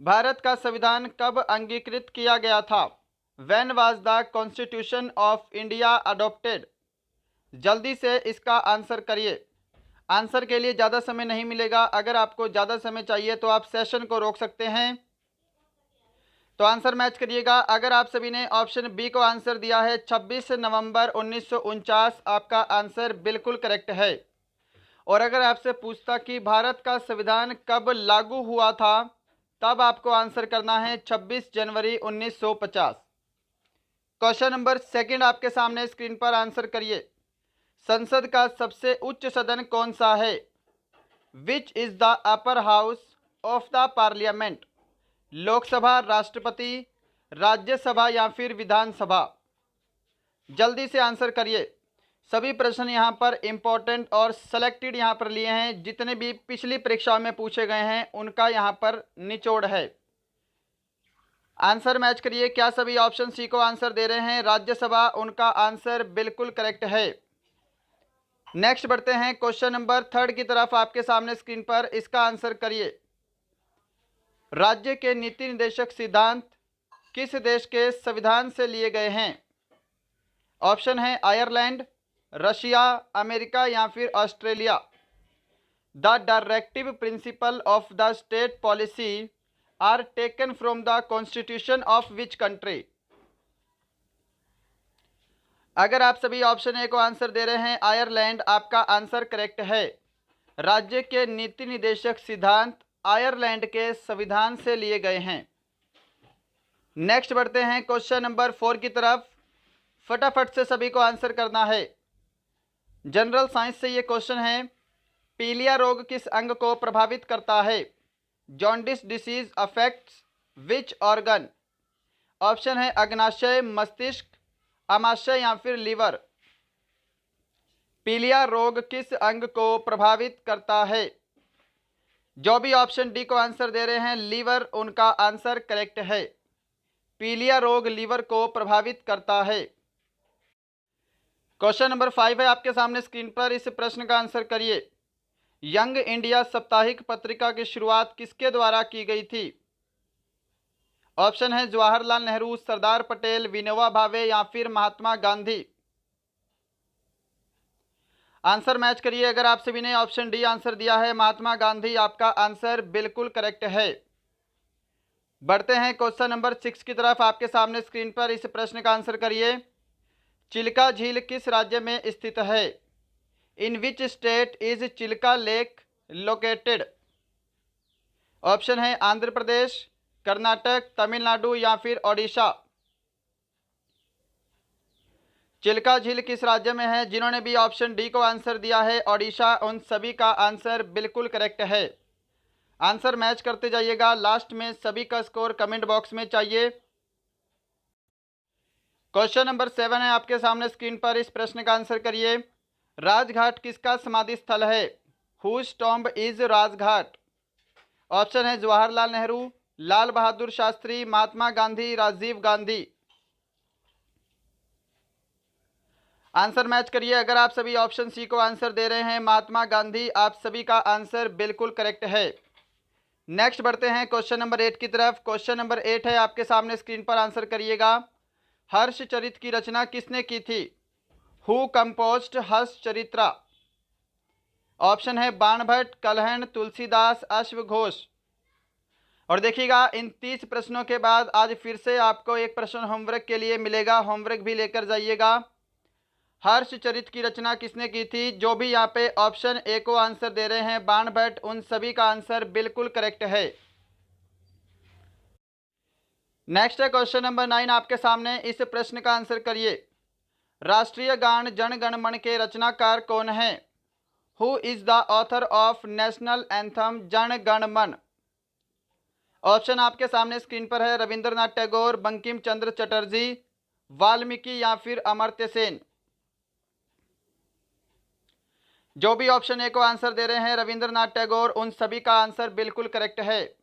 भारत का संविधान कब अंगीकृत किया गया था? When was the constitution of India adopted? जल्दी से इसका आंसर करिए। आंसर के लिए ज़्यादा समय नहीं मिलेगा। अगर आपको ज़्यादा समय चाहिए तो आप सेशन को रोक सकते हैं। तो आंसर मैच करिएगा। अगर आप सभी ने ऑप्शन बी को आंसर दिया है 26 नवंबर 1949, आपका आंसर बिल्कुल करेक्ट है। और अगर आपसे पूछता कि भारत का संविधान कब लागू हुआ था, तब आपको आंसर करना है 26 जनवरी 1950। क्वेश्चन नंबर सेकंड आपके सामने स्क्रीन पर आंसर करिए। संसद का सबसे उच्च सदन कौन सा है? Which is the upper house of the parliament? Lok Sabha, राष्ट्रपति, राज्यसभा या फिर विधानसभा? जल्दी से आंसर करिए। सभी प्रश्न यहाँ पर इंपॉर्टेंट और सेलेक्टेड यहाँ पर लिए हैं। जितने भी पिछली परीक्षाओं में पूछे गए हैं उनका यहाँ पर निचोड़ है। आंसर मैच करिए। क्या सभी ऑप्शन सी को आंसर दे रहे हैं? राज्यसभा उनका आंसर बिल्कुल करेक्ट है। नेक्स्ट बढ़ते हैं क्वेश्चन नंबर थर्ड की तरफ। आपके सामने स्क्रीन पर इसका आंसर करिए। राज्य के नीति निर्देशक सिद्धांत किस देश के संविधान से लिए गए हैं? ऑप्शन है आयरलैंड, रशिया, अमेरिका या फिर Australia. The directive principle of the state policy are taken from the constitution of which country? अगर आप सभी ऑप्शन ए को आंसर दे रहे हैं आयरलैंड, आपका आंसर करेक्ट है। राज्य के नीति निर्देशक सिद्धांत आयरलैंड के संविधान से लिए गए हैं। नेक्स्ट बढ़ते हैं क्वेश्चन नंबर 4 की तरफ। फटाफट से सभी को आंसर करना है। जनरल साइंस से ये क्वेश्चन है। पीलिया रोग किस अंग को प्रभावित करता है? Jaundice disease affects which organ? Option है अग्नाशय, मस्तिष्क, आमाशय या फिर लीवर। पीलिया रोग किस अंग को प्रभावित करता है? जो भी ऑप्शन डी को आंसर दे रहे हैं लीवर, उनका आंसर करेक्ट है। पीलिया रोग लीवर को प्रभावित करता है। क्वेश्चन नंबर 5 है आपके सामने स्क्रीन पर। इस प्रश्न का आंसर करिए। यंग इंडिया साप्ताहिक पत्रिका की शुरुआत किसके द्वारा की गई थी? ऑप्शन है जवाहरलाल नेहरू, सरदार पटेल, विनोबा भावे या फिर महात्मा गांधी। आंसर मैच करिए। अगर आप सभी ने ऑप्शन डी आंसर दिया है महात्मा गांधी, आपका आंसर बिल्कुल करेक्ट है। बढ़ते हैं क्वेश्चन नंबर 6 की तरफ। आपके सामने स्क्रीन पर इस प्रश्न का आंसर करिए। चिल्का झील किस राज्य में स्थित है? In which state is Chilka lake located? Option है आंध्र प्रदेश, कर्नाटक, तमिलनाडु या फिर ओडिशा। चिल्का झील किस राज्य में है? जिन्होंने भी ऑप्शन डी को आंसर दिया है ओडिशा, उन सभी का आंसर बिल्कुल करेक्ट है। आंसर मैच करते जाइएगा। लास्ट में सभी का स्कोर कमेंट बॉक्स में चाहिए। क्वेश्चन नंबर 7 है आपके सामने स्क्रीन पर। इस प्रश्न का आंसर करिए। राजघाट किसका समाधि स्थल है? Whose tomb is Rajghat? Option है जवाहरलाल नेहरू, लाल बहादुर शास्त्री, महात्मा गांधी, राजीव गांधी। आंसर मैच करिए। अगर आप सभी ऑप्शन सी को आंसर दे रहे हैं महात्मा गांधी, आप सभी का आंसर बिल्कुल करेक्ट है। नेक्स्ट बढ़ते हैं क्वेश्चन नंबर 8 की तरफ। क्वेश्चन नंबर 8 है आपके सामने स्क्रीन पर। आंसर करिएगा। हर्षचरित की रचना किसने की थी? Who composed हर्षचरित्रा? ऑप्शन है बाणभट्ट, कलहण, तुलसीदास, अश्वघोष। और देखिएगा इन 30 प्रश्नों के बाद आज फिर से आपको एक प्रश्न होमवर्क के लिए मिलेगा। होमवर्क भी लेकर जाइएगा। हर्षचरित की रचना किसने की थी? जो भी यहाँ पे ऑप्शन ए को आंसर दे रहे हैं बाणभट्ट, उन सभी का आंसर बिल्कुल करेक्ट है। नेक्स्ट है क्वेश्चन नंबर 9 आपके सामने। इस प्रश्न का आंसर करिए। राष्ट्रीय गान जन गण मन के रचनाकार कौन है? Who is the author of national anthem Jana Gana मन? ऑप्शन आपके सामने स्क्रीन पर है। रविंद्रनाथ टैगोर, बंकिम चंद्र चटर्जी, वाल्मीकि या फिर अमर्त्य सेन। जो भी ऑप्शन ए को आंसर दे रहे हैं रविंद्रनाथ टैगोर, उन सभी का आंसर बिल्कुल करेक्ट है।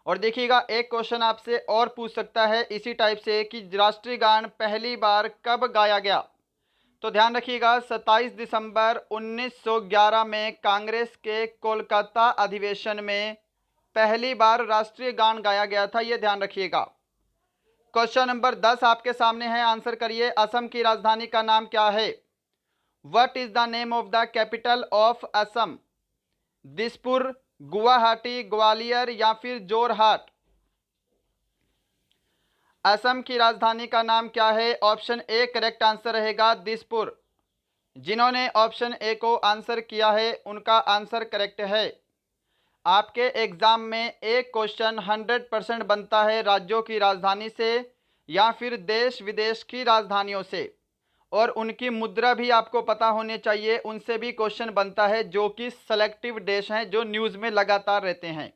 और देखिएगा एक क्वेश्चन आपसे और पूछ सकता है इसी टाइप से कि राष्ट्रीय गान पहली बार कब गाया गया? तो ध्यान रखिएगा 27 दिसंबर 1911 में कांग्रेस के कोलकाता अधिवेशन में पहली बार राष्ट्रीय गान गाया गया था, यह ध्यान रखिएगा। क्वेश्चन नंबर 10 आपके सामने है, आंसर करिए। असम की राजधानी का नाम क्या है? What is the name of the capital of Assam? Dispur, Guwahati, Gwalior या फिर जोरहाट? असम की राजधानी का नाम क्या है? ऑप्शन ए करेक्ट आंसर रहेगा दिसपुर। जिन्होंने ऑप्शन ए को आंसर किया है उनका आंसर करेक्ट है। आपके एग्जाम में एक क्वेश्चन 100% बनता है राज्यों की राजधानी से या फिर देश विदेश की राजधानियों से, और उनकी मुद्रा भी आपको पता होनी चाहिए, उनसे भी क्वेश्चन बनता है जो कि सेलेक्टिव देश हैं जो न्यूज़ में लगातार रहते हैं।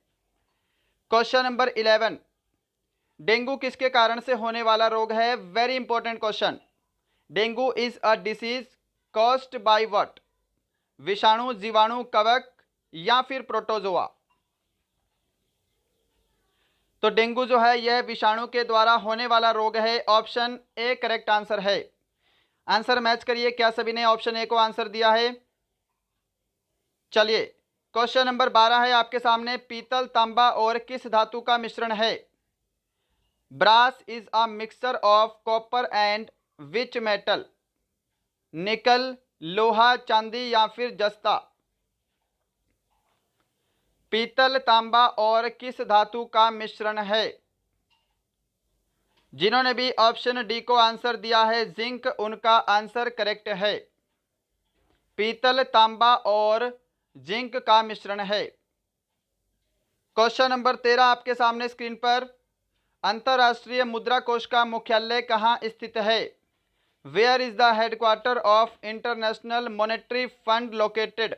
क्वेश्चन नंबर 11, डेंगू किसके कारण से होने वाला रोग है? Very important question. Dengue is a disease caused by what? विषाणु, जीवाणु, कवक या फिर प्रोटोजोआ? तो डेंगू जो है यह विषाणु के द्वारा होने वाला रोग है। ऑप्शन ए करेक्ट आंसर है। आंसर मैच करिए, क्या सभी ने ऑप्शन ए को आंसर दिया है? चलिए क्वेश्चन नंबर 12 है आपके सामने, पीतल, तांबा और किस धातु का मिश्रण है? Brass is a mixture of copper and which metal? Nickel, लोहा, चांदी या फिर जस्ता? पीतल, तांबा और किस धातु का मिश्रण है? जिन्होंने भी ऑप्शन डी को आंसर दिया है जिंक, उनका आंसर करेक्ट है। पीतल, तांबा और जिंक का मिश्रण है। क्वेश्चन नंबर 13 आपके सामने स्क्रीन पर, अंतरराष्ट्रीय मुद्रा कोष का मुख्यालय कहाँ स्थित है? Where is the headquarter of International Monetary Fund located?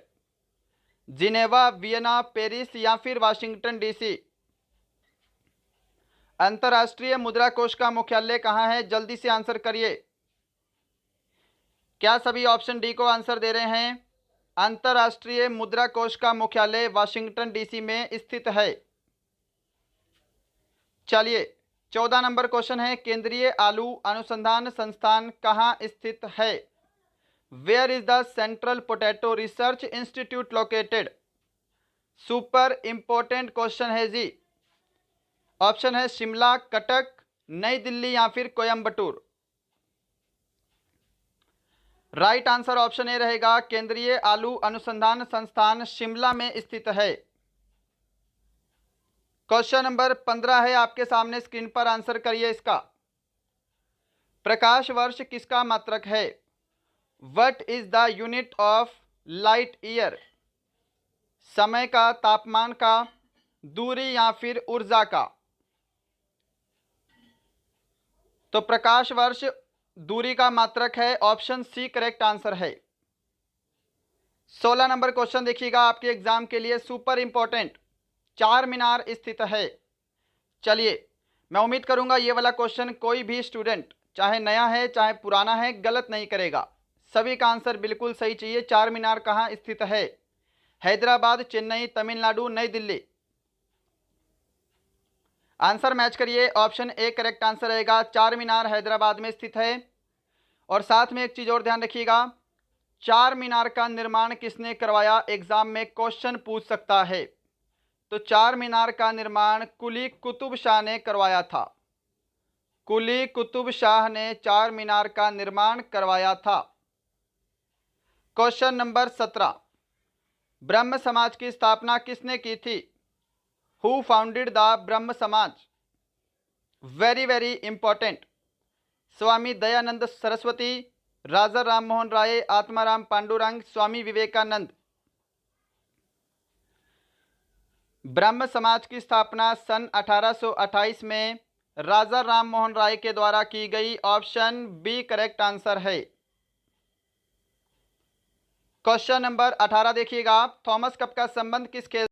Geneva, Vienna, Paris या फिर वाशिंगटन डीसी? अंतरराष्ट्रीय मुद्रा कोष का मुख्यालय कहाँ है? जल्दी से आंसर करिए। क्या सभी ऑप्शन डी को आंसर दे रहे हैं? अंतरराष्ट्रीय मुद्रा कोष का मुख्यालय वाशिंगटन डीसी में स्थित है। चलिए 14 नंबर क्वेश्चन है, केंद्रीय आलू अनुसंधान संस्थान कहाँ स्थित है? Where is the Central Potato Research Institute located? Super important question है जी। ऑप्शन है शिमला, कटक, नई दिल्ली या फिर Coimbatore? Right answer option A रहेगा, केंद्रीय आलू अनुसंधान संस्थान शिमला में स्थित है। क्वेश्चन नंबर 15 है आपके सामने स्क्रीन पर, आंसर करिए इसका। प्रकाश वर्ष किसका मात्रक है? What is the unit of light year? समय का, तापमान का, दूरी या फिर ऊर्जा का? तो प्रकाश वर्ष दूरी का मात्रक है। ऑप्शन सी करेक्ट आंसर है। 16 नंबर क्वेश्चन देखिएगा आपके एग्जाम के लिए, सुपर इंपॉर्टेंट, चार मीनार स्थित है। चलिए मैं उम्मीद करूंगा ये वाला क्वेश्चन कोई भी स्टूडेंट चाहे नया है चाहे पुराना है गलत नहीं करेगा, सभी का आंसर बिल्कुल सही चाहिए। चार मीनार कहाँ स्थित है? हैदराबाद, चेन्नई, तमिलनाडु, नई दिल्ली? आंसर मैच करिए। ऑप्शन ए करेक्ट आंसर रहेगा, चार मीनार हैदराबाद में स्थित है। और साथ में एक चीज और ध्यान रखिएगा, चार मीनार का निर्माण किसने करवाया? एग्जाम में क्वेश्चन पूछ सकता है। तो चार मीनार का निर्माण कुली कुतुब शाह ने करवाया था। कुली कुतुब शाह ने चार मीनार का निर्माण करवाया था। क्वेश्चन नंबर 17, ब्रह्म समाज की स्थापना किसने की थी? हु फाउंडेड द ब्रह्म समाज? Very very important, Swami Dayanand Saraswati, राजा राम मोहन राय, आत्माराम पांडुरंग, स्वामी विवेकानंद? ब्रह्म समाज की स्थापना सन 1828 में राजा राम मोहन राय के द्वारा की गई। ऑप्शन बी करेक्ट आंसर है। क्वेश्चन नंबर 18 देखिएगा आप, थॉमस कप का संबंध किस खेल